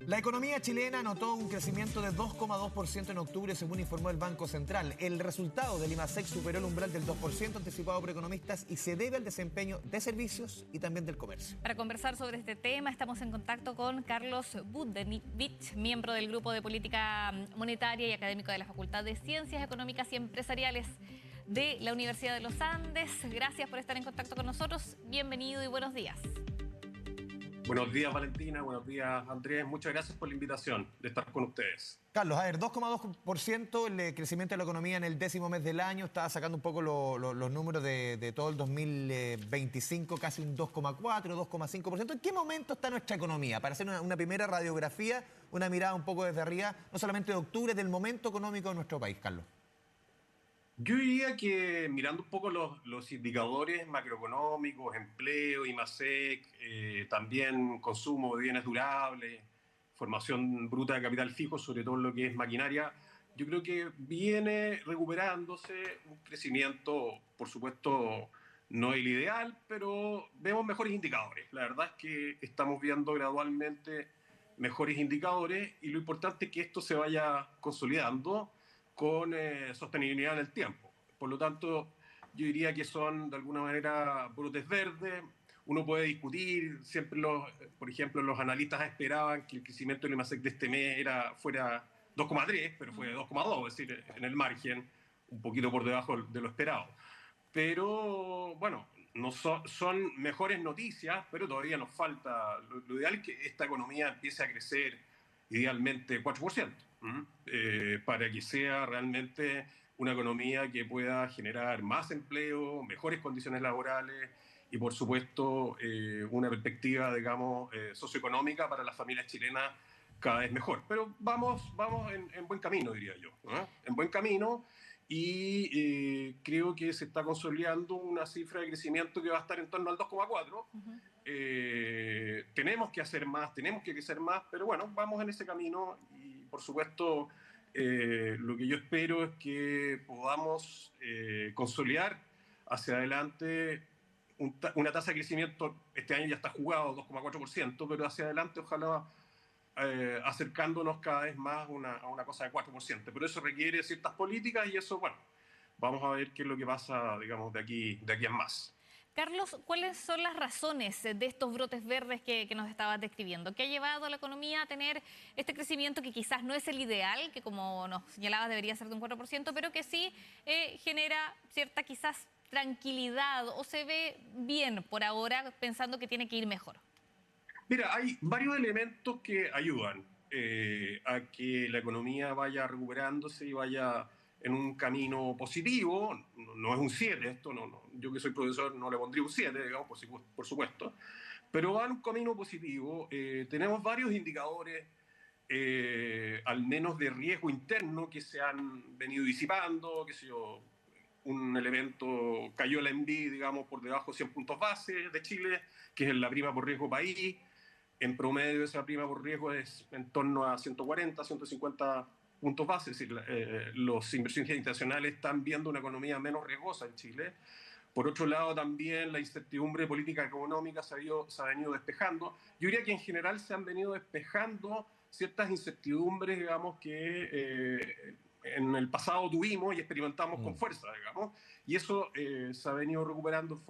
La economía chilena anotó un crecimiento de 2,2% en octubre, según informó el Banco Central. El resultado del IMASEC superó el umbral del 2% anticipado por economistas y se debe al desempeño de servicios y también del comercio. Para conversar sobre este tema estamos en contacto con Carlos Budenich, miembro del Grupo de Política Monetaria y académico de la Facultad de Ciencias Económicas y Empresariales de la Universidad de los Andes. Gracias por estar en contacto con nosotros. Bienvenido y buenos días. Buenos días, Valentina. Buenos días, Andrés. Muchas gracias por la invitación de estar con ustedes. Carlos, a ver, 2,2% el crecimiento de la economía en el 10º mes del año. Estaba sacando un poco los números de todo el 2025, casi un 2,4%, 2,5%. ¿En qué momento está nuestra economía? Para hacer una primera radiografía, una mirada un poco desde arriba, no solamente de octubre, del momento económico de nuestro país, Carlos. Yo diría que mirando un poco los indicadores macroeconómicos, empleo, IMASEC, también consumo de bienes durables, formación bruta de capital fijo, sobre todo lo que es maquinaria, yo creo que viene recuperándose un crecimiento, por supuesto, no el ideal, pero vemos mejores indicadores. La verdad es que estamos viendo gradualmente mejores indicadores y lo importante es que esto se vaya consolidando con sostenibilidad en el tiempo. Por lo tanto, yo diría que son de alguna manera brotes verdes. Uno puede discutir, siempre por ejemplo, los analistas esperaban que el crecimiento del IMASEC de este mes fuera 2,3, pero fue 2,2, es decir, en el margen, un poquito por debajo de lo esperado. Pero, bueno, no son mejores noticias, pero todavía nos falta. Lo ideal es que esta economía empiece a crecer idealmente 4%, para que sea realmente una economía que pueda generar más empleo, mejores condiciones laborales y, por supuesto, una perspectiva, digamos, socioeconómica para las familias chilenas cada vez mejor. Pero vamos en buen camino, diría yo, ¿no? En buen camino, y creo que se está consolidando una cifra de crecimiento que va a estar en torno al 2,4%. Tenemos que hacer más, tenemos que crecer más, pero bueno, vamos en ese camino y, por supuesto, lo que yo espero es que podamos consolidar hacia adelante una tasa de crecimiento. Este año ya está jugado 2,4%, pero hacia adelante ojalá acercándonos cada vez más a una cosa de 4%. Pero eso requiere ciertas políticas y eso, bueno, vamos a ver qué es lo que pasa, digamos, de aquí en más. Carlos, ¿cuáles son las razones de estos brotes verdes que nos estabas describiendo? ¿Qué ha llevado a la economía a tener este crecimiento que quizás no es el ideal, que como nos señalabas debería ser de un 4%, pero que sí genera cierta quizás tranquilidad o se ve bien por ahora pensando que tiene que ir mejor? Mira, hay varios elementos que ayudan a que la economía vaya recuperándose y vaya en un camino positivo. No es un 7 esto, no. Yo que soy profesor no le pondría un 7, digamos, por supuesto, pero va en un camino positivo. Tenemos varios indicadores, al menos de riesgo interno, que se han venido disipando, qué sé yo. Un elemento, cayó la ENVI, digamos, por debajo de 100 puntos base de Chile, que es la prima por riesgo país. En promedio esa prima por riesgo es en torno a 140, 150 puntos base. Es decir, los inversionistas internacionales están viendo una economía menos riesgosa en Chile. Por otro lado, también la incertidumbre política económica se ha venido despejando. Yo diría que en general se han venido despejando ciertas incertidumbres, digamos, que en el pasado tuvimos y experimentamos con fuerza, digamos, y eso se ha venido recuperando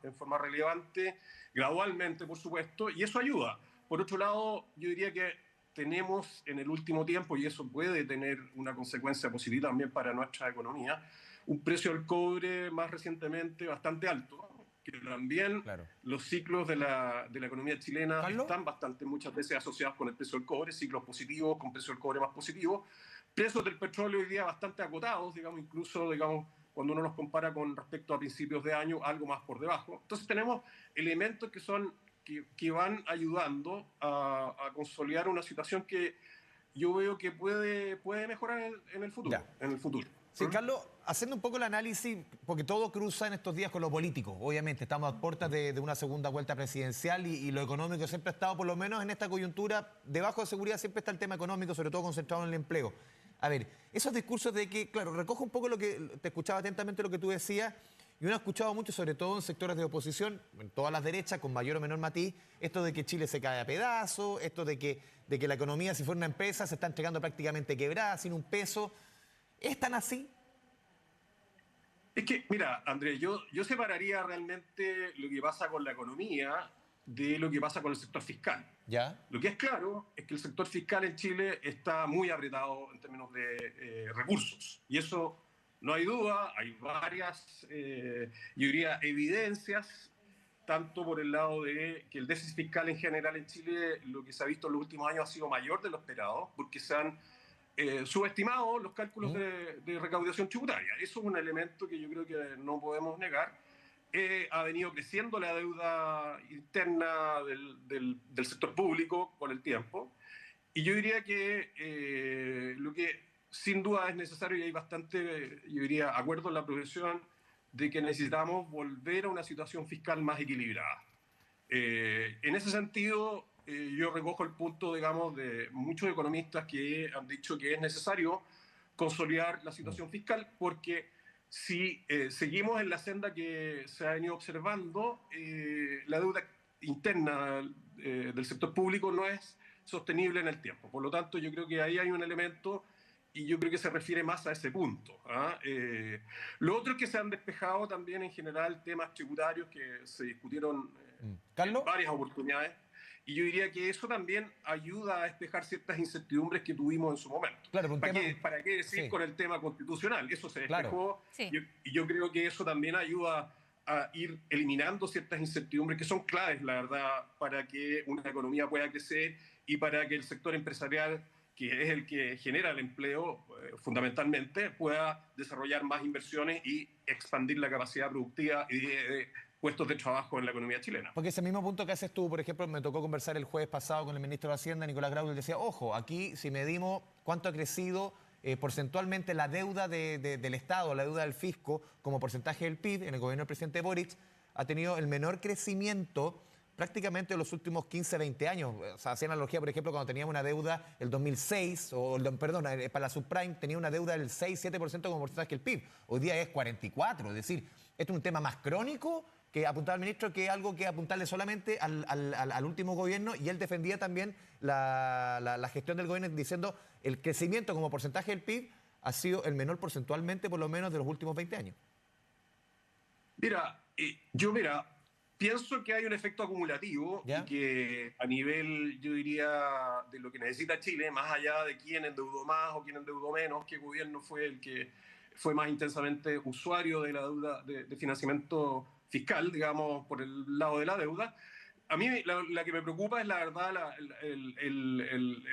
en forma relevante, gradualmente, por supuesto, y eso ayuda. Por otro lado, yo diría que tenemos en el último tiempo, y eso puede tener una consecuencia positiva también para nuestra economía, un precio del cobre más recientemente bastante alto, que también claro, los ciclos de la economía chilena ¿Carlos? Están muchas veces asociados con el precio del cobre, ciclos positivos con precio del cobre más positivo, precios del petróleo hoy día bastante acotados, digamos, incluso, digamos, cuando uno los compara con respecto a principios de año, algo más por debajo. Entonces tenemos elementos que van ayudando a consolidar una situación que yo veo que puede mejorar en el futuro. Sí, Carlos, haciendo un poco el análisis, porque todo cruza en estos días con lo político, obviamente, estamos a puertas de una segunda vuelta presidencial y lo económico siempre ha estado, por lo menos en esta coyuntura, debajo de seguridad siempre está el tema económico, sobre todo concentrado en el empleo. A ver, esos discursos de que, claro, recojo un poco lo que, te escuchaba atentamente lo que tú decías, Y uno ha escuchado mucho, sobre todo en sectores de oposición, en todas las derechas, con mayor o menor matiz, esto de que Chile se cae a pedazos, esto de que la economía, si fuera una empresa, se está entregando prácticamente quebrada, sin un peso. ¿Es tan así? Es que, mira, Andrés, yo separaría realmente lo que pasa con la economía de lo que pasa con el sector fiscal. ¿Ya? Lo que es claro es que el sector fiscal en Chile está muy apretado en términos de recursos. Y eso no hay duda, hay varias, yo diría, evidencias, tanto por el lado de que el déficit fiscal en general en Chile, lo que se ha visto en los últimos años ha sido mayor de lo esperado, porque se han subestimado los cálculos de recaudación tributaria. Eso es un elemento que yo creo que no podemos negar. Ha venido creciendo la deuda interna del sector público con el tiempo. Y yo diría que lo que sin duda es necesario, y hay bastante, yo diría, acuerdo en la profesión, de que necesitamos volver a una situación fiscal más equilibrada. En ese sentido, yo recojo el punto, digamos, de muchos economistas que han dicho que es necesario consolidar la situación fiscal porque si seguimos en la senda que se ha venido observando, la deuda interna del sector público no es sostenible en el tiempo. Por lo tanto, yo creo que ahí hay un elemento y yo creo que se refiere más a ese punto. ¿Ah? Lo otro es que se han despejado también en general temas tributarios que se discutieron ¿Carlos? en varias oportunidades. Y yo diría que eso también ayuda a despejar ciertas incertidumbres que tuvimos en su momento. Claro, ¿Para qué decir sí. con el tema constitucional? Eso se Claro. despejó Sí. y yo creo que eso también ayuda a ir eliminando ciertas incertidumbres que son claves, la verdad, para que una economía pueda crecer y para que el sector empresarial, que es el que genera el empleo fundamentalmente, pueda desarrollar más inversiones y expandir la capacidad productiva y de puestos de trabajo en la economía chilena. Porque ese mismo punto que haces tú, por ejemplo, me tocó conversar el jueves pasado con el ministro de Hacienda, Nicolás Grau, y él decía, ojo, aquí si medimos cuánto ha crecido porcentualmente la deuda del Estado, la deuda del fisco, como porcentaje del PIB, en el gobierno del presidente Boric, ha tenido el menor crecimiento prácticamente en los últimos 15, 20 años. O sea, hacía analogía, por ejemplo, cuando teníamos una deuda el 2006, perdón, para la subprime tenía una deuda del 6, 7% como porcentaje del PIB. Hoy día es 44%. Es decir, esto es un tema más crónico que apuntaba el ministro, que algo que apuntarle solamente al último gobierno, y él defendía también la gestión del gobierno diciendo el crecimiento como porcentaje del PIB ha sido el menor porcentualmente por lo menos de los últimos 20 años. Mira, pienso que hay un efecto acumulativo y que a nivel, yo diría, de lo que necesita Chile, más allá de quién endeudó más o quién endeudó menos, qué gobierno fue el que fue más intensamente usuario de la deuda de financiamiento fiscal, digamos, por el lado de la deuda. A mí la que me preocupa es la verdad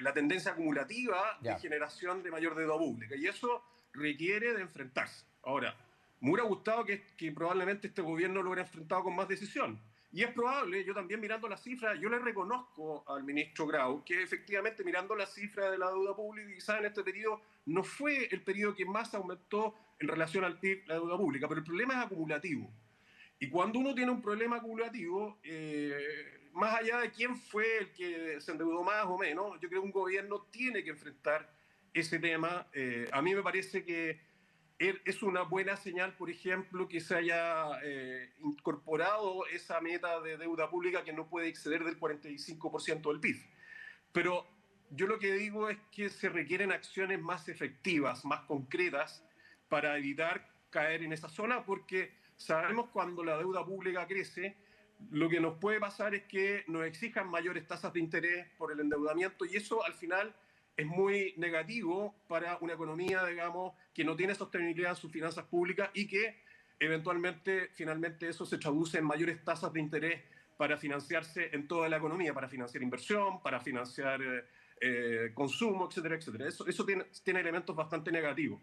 la tendencia acumulativa de generación de mayor deuda pública y eso requiere de enfrentarse. Ahora, me hubiera gustado que probablemente este gobierno lo hubiera enfrentado con más decisión. Y es probable, yo también mirando las cifras, yo le reconozco al ministro Grau que efectivamente mirando las cifras de la deuda pública, quizás en este periodo no fue el periodo que más aumentó en relación al PIB la deuda pública, pero el problema es acumulativo. Y cuando uno tiene un problema acumulativo, más allá de quién fue el que se endeudó más o menos, yo creo que un gobierno tiene que enfrentar ese tema. A mí me parece que es una buena señal, por ejemplo, que se haya incorporado esa meta de deuda pública que no puede exceder del 45% del PIB. Pero yo lo que digo es que se requieren acciones más efectivas, más concretas, para evitar caer en esa zona, porque sabemos cuando la deuda pública crece, lo que nos puede pasar es que nos exijan mayores tasas de interés por el endeudamiento y eso al final es muy negativo para una economía, digamos, que no tiene sostenibilidad en sus finanzas públicas y que eventualmente, finalmente, eso se traduce en mayores tasas de interés para financiarse en toda la economía, para financiar inversión, para financiar consumo, etcétera, etcétera. Eso tiene elementos bastante negativos.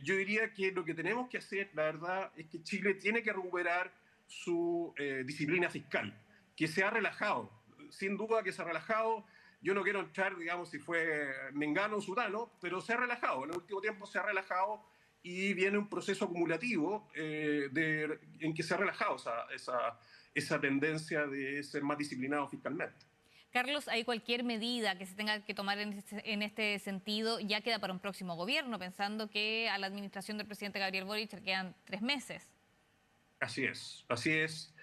Yo diría que lo que tenemos que hacer, la verdad, es que Chile tiene que recuperar su disciplina fiscal, que se ha relajado, sin duda que se ha relajado. Yo no quiero entrar, digamos, si fue Mengano o Sutano, pero se ha relajado, en el último tiempo se ha relajado y viene un proceso acumulativo en que se ha relajado esa tendencia de ser más disciplinado fiscalmente. Carlos, ¿hay cualquier medida que se tenga que tomar en este sentido? Ya queda para un próximo gobierno, pensando que a la administración del presidente Gabriel Boric le quedan 3 meses. así es, así es.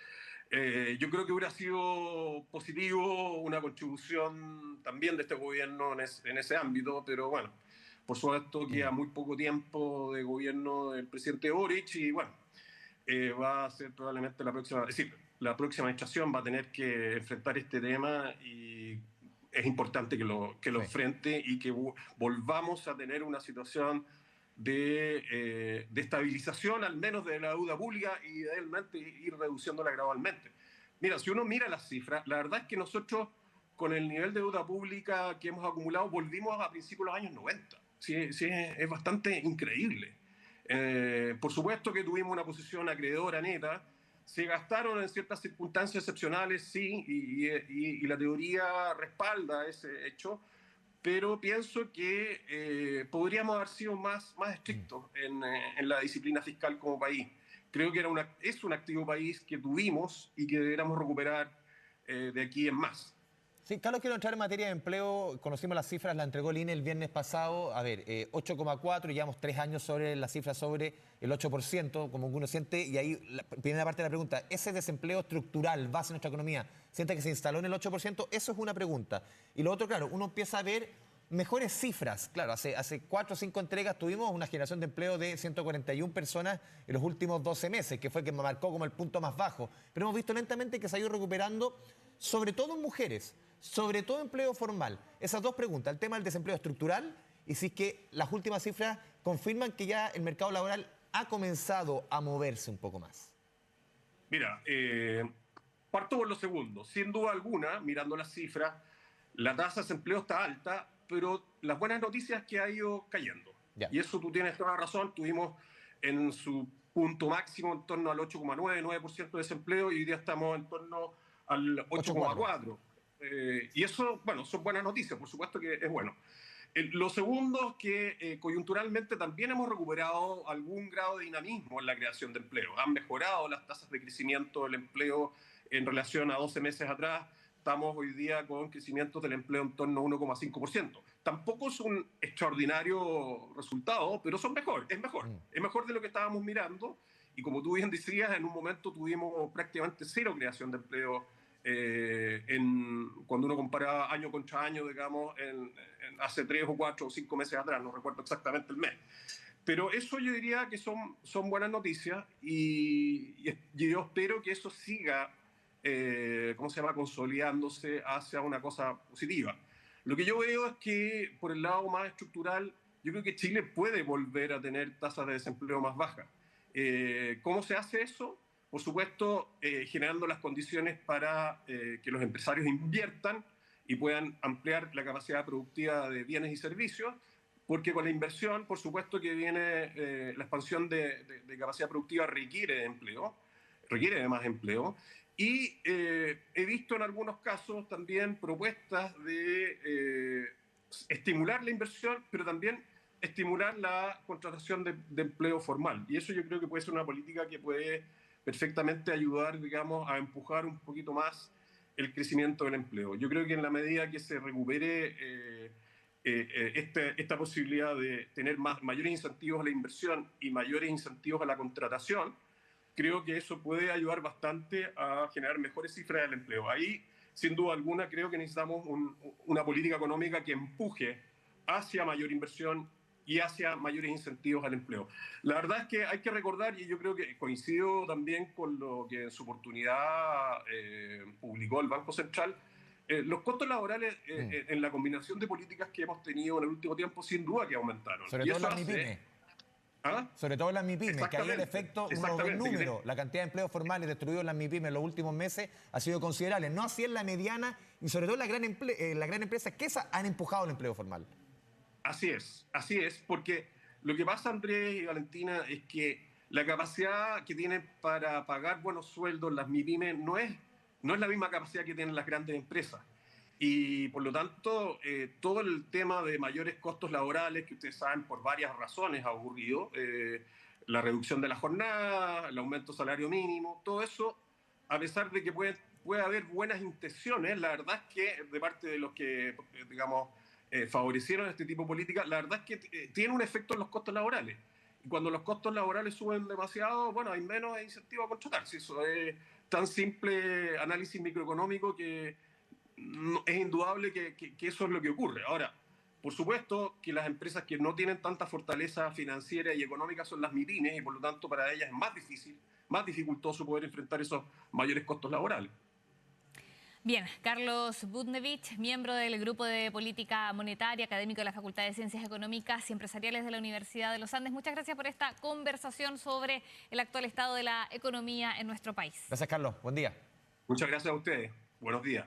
Yo creo que hubiera sido positivo una contribución también de este gobierno en ese ámbito, pero bueno, por supuesto queda muy poco tiempo de gobierno del presidente Boric y bueno, va a ser probablemente la próxima, es decir, la próxima administración va a tener que enfrentar este tema y es importante que lo Sí. enfrente y que volvamos a tener una situación de estabilización, al menos de la deuda pública y idealmente ir reduciéndola gradualmente. Mira, si uno mira las cifras, la verdad es que nosotros con el nivel de deuda pública que hemos acumulado volvimos a principios de los años 90. Sí, sí, es bastante increíble. Por supuesto que tuvimos una posición acreedora neta, se gastaron en ciertas circunstancias excepcionales, sí, y la teoría respalda ese hecho, pero pienso que podríamos haber sido más estrictos en la disciplina fiscal como país. Creo que es un activo país que tuvimos y que deberíamos recuperar de aquí en más. Sí, Carlos, quiero entrar en materia de empleo. Conocimos las cifras, la entregó el INE el viernes pasado. A ver, 8,4, llevamos 3 años sobre la cifra sobre el 8%, como uno siente. Y ahí, la primera parte de la pregunta, ¿ese desempleo estructural, base en nuestra economía, siente que se instaló en el 8%? Eso es una pregunta. Y lo otro, claro, uno empieza a ver mejores cifras. Claro, hace 4 o 5 entregas tuvimos una generación de empleo de 141 personas en los últimos 12 meses, que fue el que me marcó como el punto más bajo. Pero hemos visto lentamente que se ha ido recuperando, sobre todo en mujeres, sobre todo empleo formal. Esas dos preguntas, el tema del desempleo estructural y si es que las últimas cifras confirman que ya el mercado laboral ha comenzado a moverse un poco más. Mira, parto por lo segundo. Sin duda alguna, mirando las cifras, la tasa de desempleo está alta, pero las buenas noticias es que ha ido cayendo. Ya. Y eso tú tienes toda la razón. Tuvimos en su punto máximo en torno al 8,9% de desempleo y hoy día estamos en torno al 8,4. 8,4%. Y eso, bueno, son buenas noticias, por supuesto que es bueno. Lo segundo es que coyunturalmente también hemos recuperado algún grado de dinamismo en la creación de empleo. Han mejorado las tasas de crecimiento del empleo en relación a 12 meses atrás. Estamos hoy día con crecimientos del empleo en torno a 1,5%. Tampoco es un extraordinario resultado, pero son mejor, es mejor. Es mejor de lo que estábamos mirando. Y como tú bien decías, en un momento tuvimos prácticamente cero creación de empleo cuando uno compara año contra año, digamos, hace 3 o 4 o 5 meses atrás, no recuerdo exactamente el mes. Pero eso yo diría que son buenas noticias y yo espero que eso siga, ¿cómo se llama?, consolidándose hacia una cosa positiva. Lo que yo veo es que por el lado más estructural, yo creo que Chile puede volver a tener tasas de desempleo más bajas. ¿Cómo se hace eso? Por supuesto, generando las condiciones para que los empresarios inviertan y puedan ampliar la capacidad productiva de bienes y servicios, porque con la inversión, por supuesto que viene la expansión de capacidad productiva requiere de empleo, requiere de más empleo, y he visto en algunos casos también propuestas de estimular la inversión, pero también estimular la contratación de empleo formal. Y eso yo creo que puede ser una política que puede perfectamente ayudar, digamos, a empujar un poquito más el crecimiento del empleo. Yo creo que en la medida que se recupere esta posibilidad de tener mayores incentivos a la inversión y mayores incentivos a la contratación, creo que eso puede ayudar bastante a generar mejores cifras del empleo. Ahí, sin duda alguna, creo que necesitamos una política económica que empuje hacia mayor inversión y hacia mayores incentivos al empleo. La verdad es que hay que recordar, y yo creo que coincido también con lo que en su oportunidad publicó el Banco Central, los costos laborales en la combinación de políticas que hemos tenido en el último tiempo, sin duda que aumentaron. Sobre Y todo eso las hace... MIPYME. ¿Ah? Sobre todo en las MIPYME, que ahí el efecto, uno ve el número, la cantidad de empleos formales destruidos en las MIPYME en los últimos meses ha sido considerable. No así en la mediana y sobre todo en la gran empresa, que esas han empujado el empleo formal. Así es, porque lo que pasa, Andrés y Valentina, es que la capacidad que tienen para pagar buenos sueldos las MIPYME no es la misma capacidad que tienen las grandes empresas. Y por lo tanto, todo el tema de mayores costos laborales, que ustedes saben por varias razones ha ocurrido, la reducción de la jornada, el aumento del salario mínimo, todo eso, a pesar de que puede haber buenas intenciones, la verdad es que de parte de los que, digamos, favorecieron este tipo de política, la verdad es que tiene un efecto en los costos laborales. Cuando los costos laborales suben demasiado, bueno, hay menos incentivo a contratar. Si eso es tan simple análisis microeconómico que es indudable que eso es lo que ocurre. Ahora, por supuesto que las empresas que no tienen tanta fortaleza financiera y económica son las MIPYMES y por lo tanto para ellas es más difícil, más dificultoso poder enfrentar esos mayores costos laborales. Bien, Carlos Budnevich, miembro del Grupo de Política Monetaria, académico de la Facultad de Ciencias Económicas y Empresariales de la Universidad de los Andes. Muchas gracias por esta conversación sobre el actual estado de la economía en nuestro país. Gracias, Carlos. Buen día. Muchas gracias a ustedes. Buenos días.